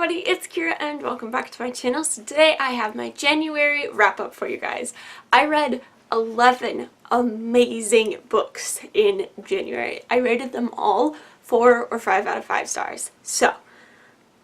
everybody, it's Kira and welcome back to my channel. So today I have my January wrap up for you guys. I read 11 amazing books in January. I rated them all 4 or 5 out of 5 stars. So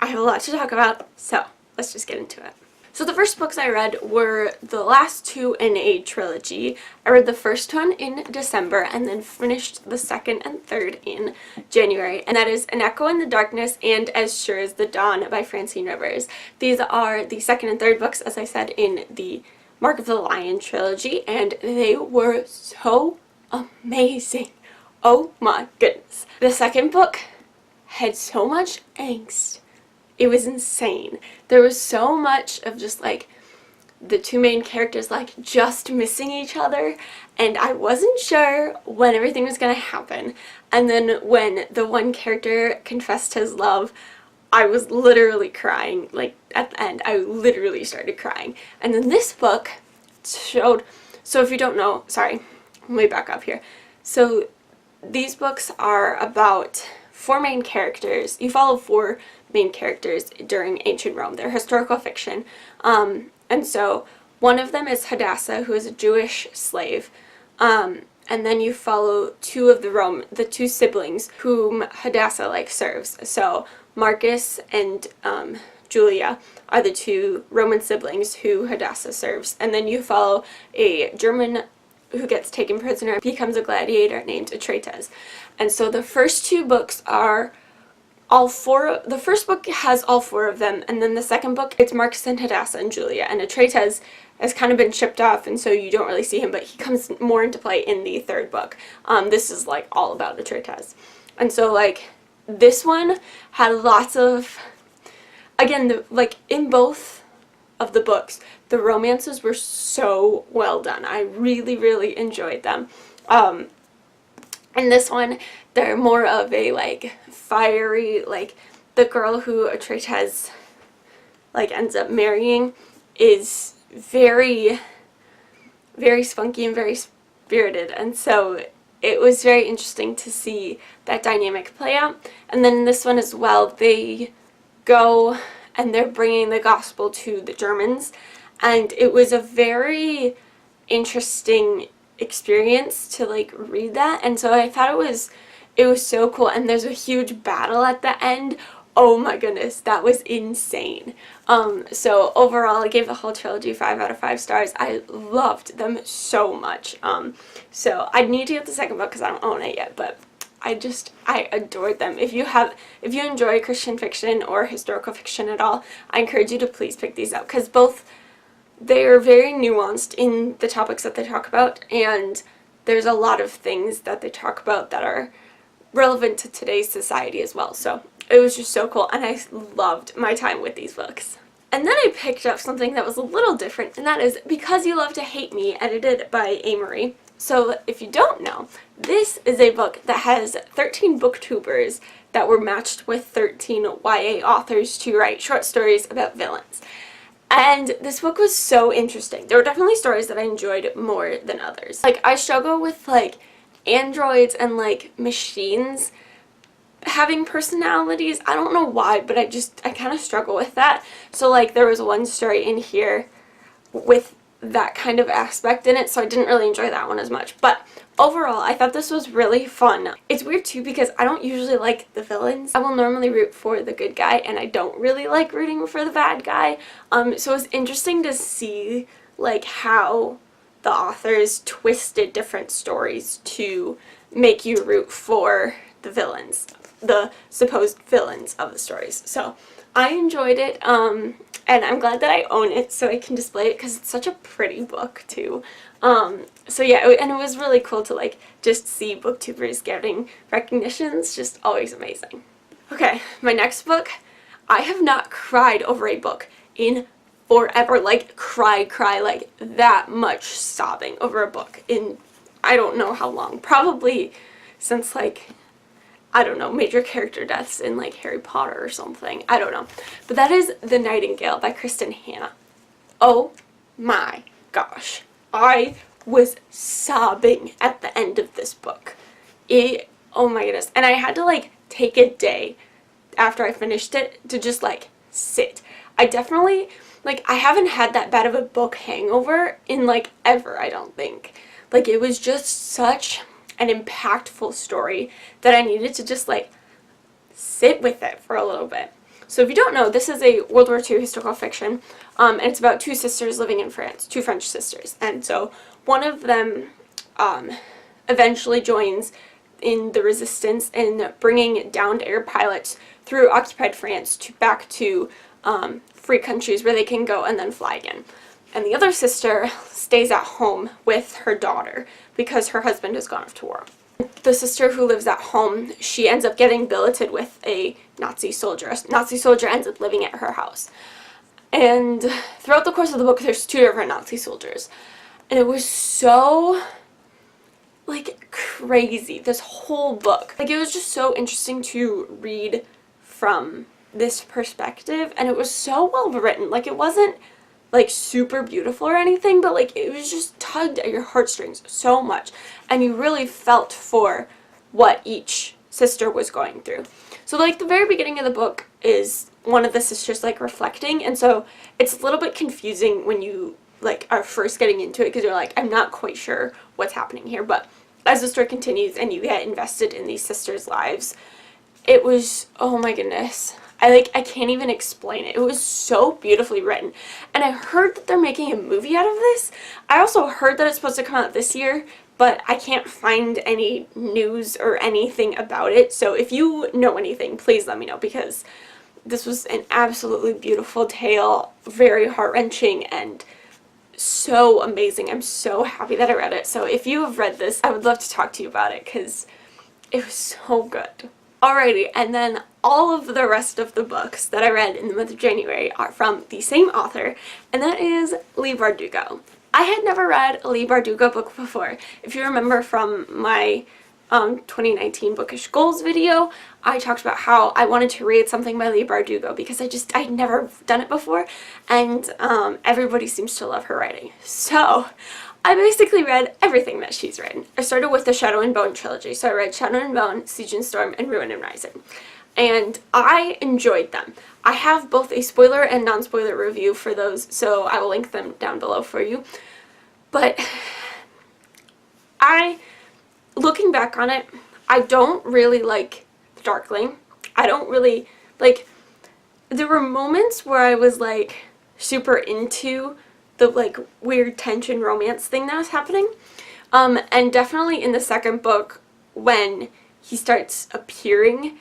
I have a lot to talk about, so let's just get into it. So the first books I read were the last two in a trilogy. I read the first one in December and then finished the second and third in January, and that is An Echo in the Darkness and As Sure as the Dawn by Francine Rivers. These are the second and third books, as I said, in the Mark of the Lion trilogy, and they were so amazing. Oh my goodness. The second book had so much angst. It was insane. There was so much of just like the two main characters like just missing each other, and I wasn't sure when everything was gonna happen. And then when the one character confessed his love, I was literally crying. Like at the end, I literally started crying. And then this book showed, so if you don't know, sorry, let me back up here. So these books are about 4 main characters. You follow 4 main characters during ancient Rome. They're historical fiction. And so one of them is Hadassah, who is a Jewish slave. And then you follow the two siblings whom Hadassah serves. So Marcus and Julia are the 2 Roman siblings who Hadassah serves. And then you follow a German who gets taken prisoner and becomes a gladiator named Atretes. And so the first 2 books are the first book has all 4 of them, and then the second book, it's Marcus and Hadassah and Julia, and Atretes has kind of been shipped off, and so you don't really see him, but he comes more into play in the third book. This is all about Atretes. And so this one had lots of, again, in both of the books, the romances were so well done. I really, really enjoyed them. In this one, they're more of a fiery, the girl who Atretes ends up marrying is very, very spunky and very spirited, and so it was very interesting to see that dynamic play out. And then in this one as well, they go and they're bringing the gospel to the Germans, and it was a very interesting experience to read that, and so I thought it was so cool. And there's a huge battle at the end. Oh my goodness, that was insane. So overall I gave the whole trilogy 5 out of 5 stars. I loved them so much. So I need to get the second book because I don't own it yet, but I adored them. If you enjoy Christian fiction or historical fiction at all, I encourage you to please pick these up, because they are very nuanced in the topics that they talk about, and there's a lot of things that they talk about that are relevant to today's society as well. So it was just so cool, and I loved my time with these books. And then I picked up something that was a little different, and that is Because You Love to Hate Me, edited by Amory. So if you don't know, this is a book that has 13 booktubers that were matched with 13 YA authors to write short stories about villains. And this book was so interesting. There were definitely stories that I enjoyed more than others. I struggle with androids and machines having personalities. I don't know why, but I kind of struggle with that. So there was one story in here with that kind of aspect in it, so I didn't really enjoy that one as much. But overall, I thought this was really fun. It's weird too because I don't usually like the villains. I will normally root for the good guy, and I don't really like rooting for the bad guy. So it was interesting to see how the authors twisted different stories to make you root for the villains, the supposed villains of the stories. So I enjoyed it, and I'm glad that I own it so I can display it because it's such a pretty book too. So yeah, and it was really cool to just see booktubers getting recognitions. Just always amazing. Okay, my next book. I have not cried over a book in forever. Cry that much sobbing over a book in I don't know how long. Probably since I don't know, major character deaths in Harry Potter or something. I don't know. But that is The Nightingale by Kristen Hanna. Oh my gosh. I was sobbing at the end of this book. Oh my goodness. And I had to take a day after I finished it to just sit. I definitely, like, I haven't had that bad of a book hangover in, like, ever, I don't think. Like, it was just such an impactful story that I needed to just, like, sit with it for a little bit. So if you don't know, this is a World War II historical fiction, and it's about two sisters living in France, two French sisters. And so one of them eventually joins in the resistance in bringing downed-air pilots through occupied France back to free countries where they can go and then fly again. And the other sister stays at home with her daughter because her husband has gone off to war. The sister who lives at home, she ends up getting billeted with a Nazi soldier. A Nazi soldier ends up living at her house. And throughout the course of the book, there's two different Nazi soldiers. And it was so, like, crazy, this whole book. Like, it was just so interesting to read from this perspective. And it was so well written. Like, it wasn't, like, super beautiful or anything, but, like, it was just tugged at your heartstrings so much, and you really felt for what each sister was going through. So, like, the very beginning of the book is one of the sisters, like, reflecting, and so it's a little bit confusing when you, like, are first getting into it, because you're like, I'm not quite sure what's happening here, but as the story continues and you get invested in these sisters' lives, it was, oh my goodness, I can't even explain it. It was so beautifully written. And I heard that they're making a movie out of this. I also heard that it's supposed to come out this year, but I can't find any news or anything about it. So if you know anything, please let me know, because this was an absolutely beautiful tale, very heart-wrenching, and so amazing. I'm so happy that I read it. So if you have read this, I would love to talk to you about it, because it was so good. Alrighty, and then all of the rest of the books that I read in the month of January are from the same author, and that is Leigh Bardugo. I had never read a Leigh Bardugo book before. If you remember from my 2019 Bookish Goals video, I talked about how I wanted to read something by Leigh Bardugo because I'd never done it before, and everybody seems to love her writing. So I basically read everything that she's written. I started with the Shadow and Bone trilogy, so I read Shadow and Bone, Siege and Storm, and Ruin and Rising. And I enjoyed them. I have both a spoiler and non-spoiler review for those, so I will link them down below for you. But looking back on it, I don't really like Darkling. I don't really, like, there were moments where I was, like, super into the, like, weird tension romance thing that was happening. And definitely in the second book, when he starts appearing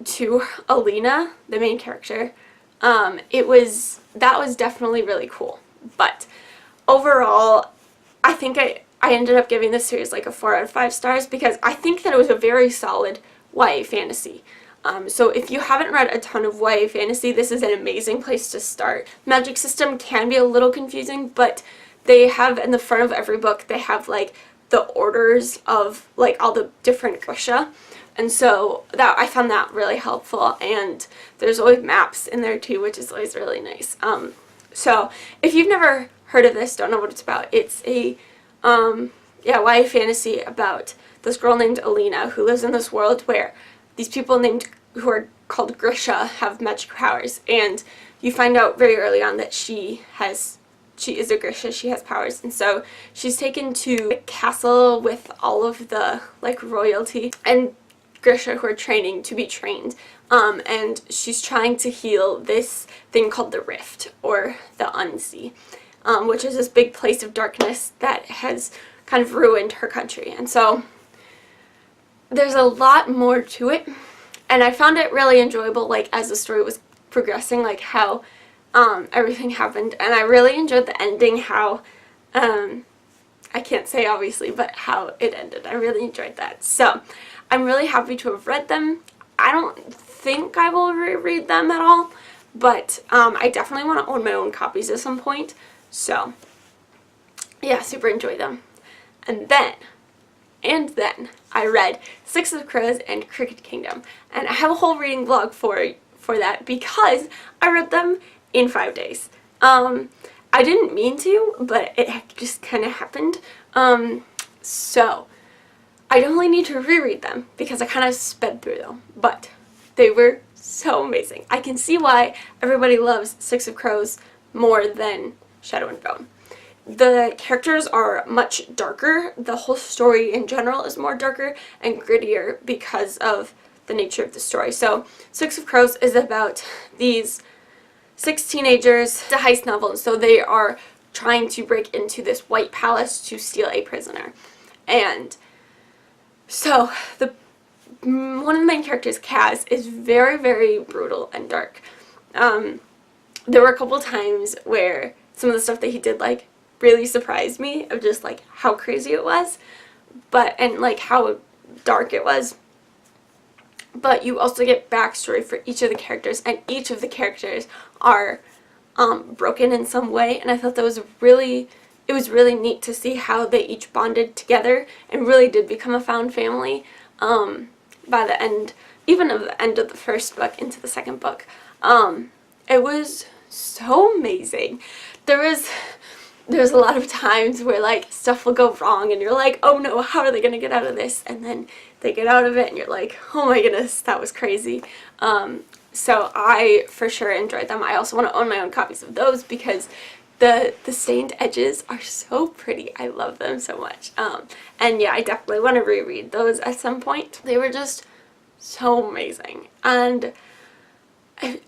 to Alina, the main character, that was definitely really cool. But overall, I think I ended up giving this series like a 4 out of 5 stars, because I think that it was a very solid YA fantasy. So if you haven't read a ton of YA fantasy, this is an amazing place to start. Magic system can be a little confusing, but they have, in the front of every book, they have like the orders of like all the different Grisha. And so that I found that really helpful, and there's always maps in there too, which is always really nice. So if you've never heard of this, don't know what it's about, it's a YA fantasy about this girl named Alina who lives in this world where these people who are called Grisha have magic powers, and you find out very early on that she is a Grisha, she has powers, and so she's taken to a castle with all of the like royalty and Grisha who are training to be trained, and she's trying to heal this thing called the Rift, or the Unsea, which is this big place of darkness that has kind of ruined her country. And so there's a lot more to it, and I found it really enjoyable, like, as the story was progressing, like how everything happened, and I really enjoyed the ending, how I can't say obviously, but how it ended. I really enjoyed that. So I'm really happy to have read them. I don't think I will reread them at all, but I definitely want to own my own copies at some point. So yeah, super enjoyed them. And then I read Six of Crows and Cricket Kingdom, and I have a whole reading vlog for that because I read them in 5 days. I didn't mean to, but it just kind of happened. So I don't really need to reread them because I kind of sped through them, but they were so amazing. I can see why everybody loves Six of Crows more than Shadow and Bone. The characters are much darker. The whole story in general is more darker and grittier because of the nature of the story. So Six of Crows is about these 6 teenagers. It's a heist novel, and so they are trying to break into this white palace to steal a prisoner. And so one of the main characters, Kaz, is very, very brutal and dark. There were a couple times where some of the stuff that he did, like, really surprised me, of just, like, how crazy it was, and, like, how dark it was. But you also get backstory for each of the characters, and each of the characters are broken in some way, and I thought that was really neat to see how they each bonded together and really did become a found family by the end, even of the end of the first book into the second book. It was so amazing. There's a lot of times where, like, stuff will go wrong and you're like, oh no, how are they gonna get out of this? And then they get out of it and you're like, oh my goodness, that was crazy. So I for sure enjoyed them. I also want to own my own copies of those because the stained edges are so pretty. I love them so much. And yeah, I definitely want to reread those at some point. They were just so amazing. And I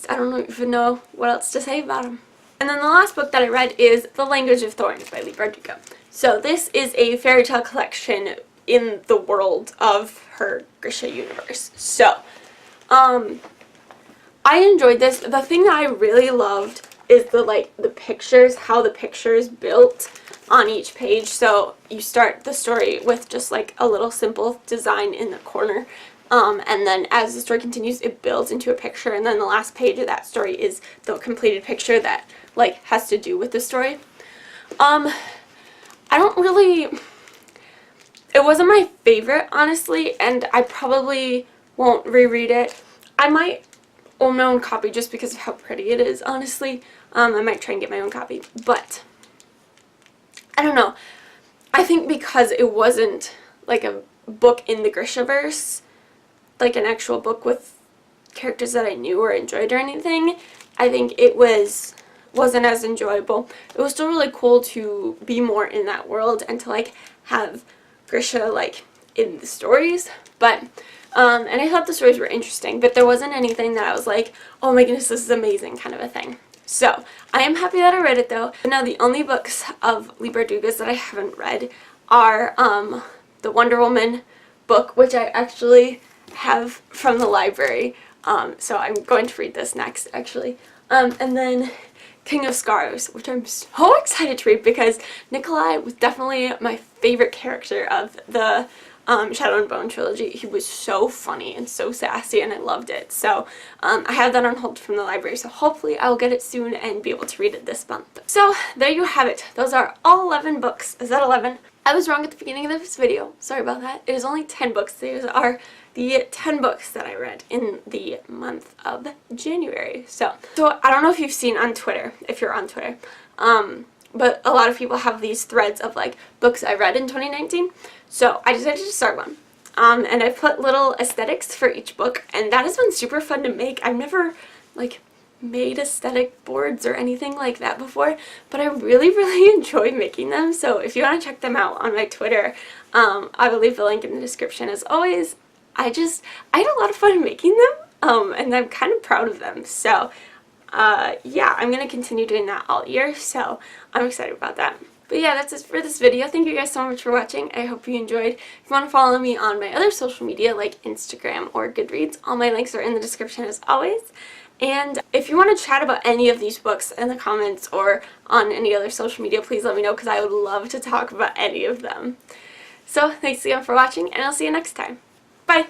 don't even know what else to say about them. And then the last book that I read is The Language of Thorns by Leigh Bardugo. So this is a fairy tale collection in the world of her Grisha universe. So, I enjoyed this. The thing that I really loved is the pictures, how the pictures built on each page. So you start the story with just like a little simple design in the corner. And then as the story continues, it builds into a picture, and then the last page of that story is the completed picture that like has to do with the story. It wasn't my favorite, honestly, and I probably won't reread it. I might own my own copy just because of how pretty it is, honestly. I might try and get my own copy, but I don't know. I think because it wasn't like a book in the Grishaverse, like an actual book with characters that I knew or enjoyed or anything, I think it wasn't as enjoyable. It was still really cool to be more in that world and to like have Grisha like in the stories, but and I thought the stories were interesting, but there wasn't anything that I was like, oh my goodness, this is amazing kind of a thing. So I am happy that I read it though. Now the only books of Leigh Bardugo's that I haven't read are the Wonder Woman book, which I actually have from the library, so I'm going to read this next actually, and then King of Scars, which I'm so excited to read because Nikolai was definitely my favorite character of the Shadow and Bone trilogy. He was so funny and so sassy, and I loved it. So I have that on hold from the library, so hopefully I'll get it soon and be able to read it this month. So there you have it. Those are all 11 books. Is that 11? I was wrong at the beginning of this video. Sorry about that. It is only 10 books. These are the 10 books that I read in the month of January. So I don't know if you've seen on Twitter, if you're on Twitter, but a lot of people have these threads of like books I read in 2019. So I decided to start one. And I put little aesthetics for each book, and that has been super fun to make. I've never like made aesthetic boards or anything like that before, but I really enjoy making them. So if you want to check them out on my Twitter, I will leave the link in the description as always. I had a lot of fun making them, and I'm kind of proud of them. So yeah, I'm going to continue doing that all year, so I'm excited about that. But yeah, that's it for this video. Thank you guys so much for watching. I hope you enjoyed. If you want to follow me on my other social media like Instagram or Goodreads, all my links are in the description as always. And if you want to chat about any of these books in the comments or on any other social media, please let me know because I would love to talk about any of them. So thanks again for watching, and I'll see you next time. Bye!